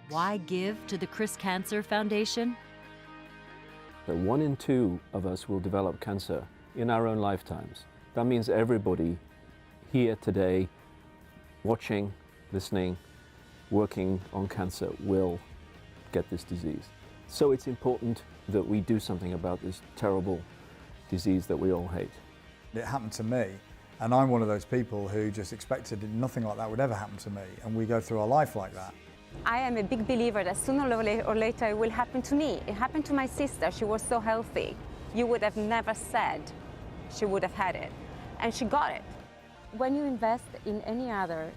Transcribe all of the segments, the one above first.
Why give to the CRIS Cancer Foundation? That 1 in 2 of us will develop cancer in our own lifetimes. That means everybody here today, watching, listening, working on cancer, will get this disease. So it's important that we do something about this terrible disease that we all hate. It happened to me, and I'm one of those people who just expected nothing like that would ever happen to me, and we go through our life like that. I am a big believer that sooner or later it will happen to me. It happened to my sister. She was so healthy. You would have never said she would have had it, and she got it. When you invest in any other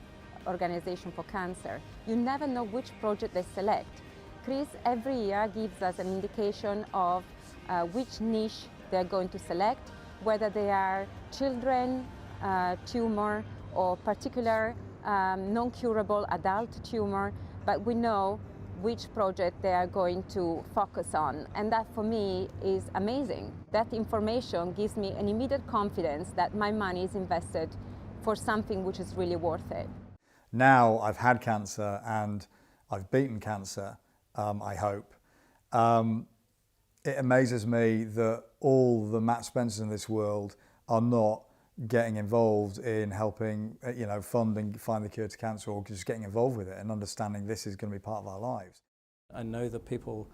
organization for cancer, you never know which project they select. CRIS every year gives us an indication of which niche they're going to select, whether they are children tumor or particular non-curable adult tumor, but we know which project they are going to focus on, and that for me is amazing. That information gives me an immediate confidence that my money is invested for something which is really worth it. Now I've had cancer and I've beaten cancer, I hope. It amazes me that all the Matt Spencers in this world are not getting involved in helping, fund and find the cure to cancer, or just getting involved with it and understanding this is going to be part of our lives. I know the people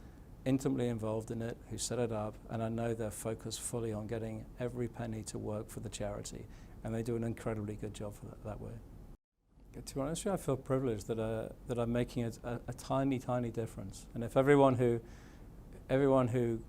intimately involved in it who set it up, and I know they're focused fully on getting every penny to work for the charity, and they do an incredibly good job for that way. To be honest with you, I feel privileged that I'm making a tiny, tiny difference. And if everyone who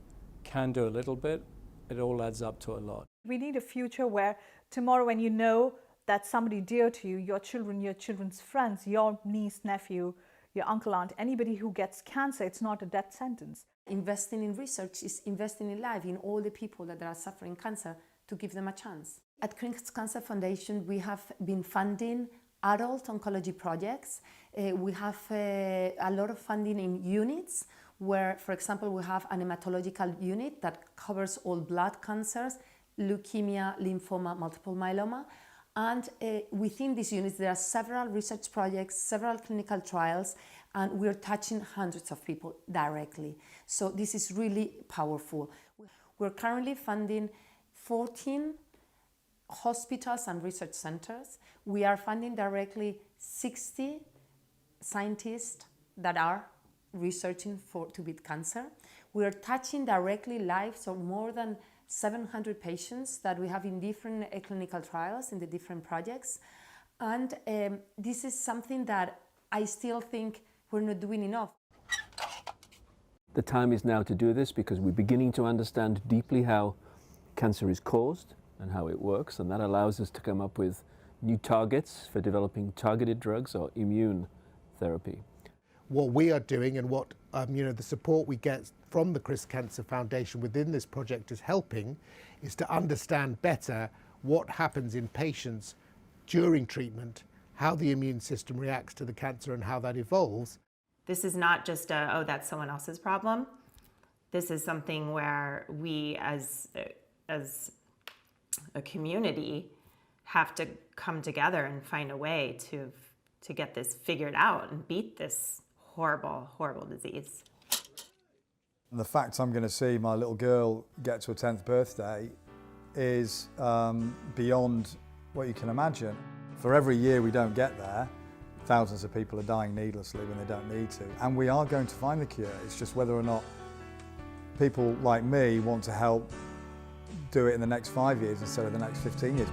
can do a little bit, it all adds up to a lot. We need a future where tomorrow, when you know that somebody dear to you, your children, your children's friends, your niece, nephew, your uncle, aunt, anybody who gets cancer, it's not a death sentence. Investing in research is investing in life, in all the people that are suffering cancer, to give them a chance. At CRIS Cancer Foundation, we have been funding adult oncology projects. We have a lot of funding in units where, for example, we have an hematological unit that covers all blood cancers, leukemia, lymphoma, multiple myeloma. And within these units, there are several research projects, several clinical trials, and we're touching hundreds of people directly. So this is really powerful. We're currently funding 14 hospitals and research centers. We are funding directly 60 scientists that are researching to beat cancer. We are touching directly lives of more than 700 patients that we have in different clinical trials in the different projects. And this is something that I still think we're not doing enough. The time is now to do this because we're beginning to understand deeply how cancer is caused and how it works, and that allows us to come up with new targets for developing targeted drugs or immune therapy. What we are doing and what the support we get from the CRIS Cancer Foundation within this project is helping is to understand better what happens in patients during treatment, how the immune system reacts to the cancer and how that evolves. This is not just oh, that's someone else's problem. This is something where we as a community have to come together and find a way to get this figured out and beat this horrible, horrible disease. And the fact I'm going to see my little girl get to her 10th birthday is beyond what you can imagine. For every year we don't get there, thousands of people are dying needlessly when they don't need to. And we are going to find the cure. It's just whether or not people like me want to help do it in the next 5 years instead of the next 15 years.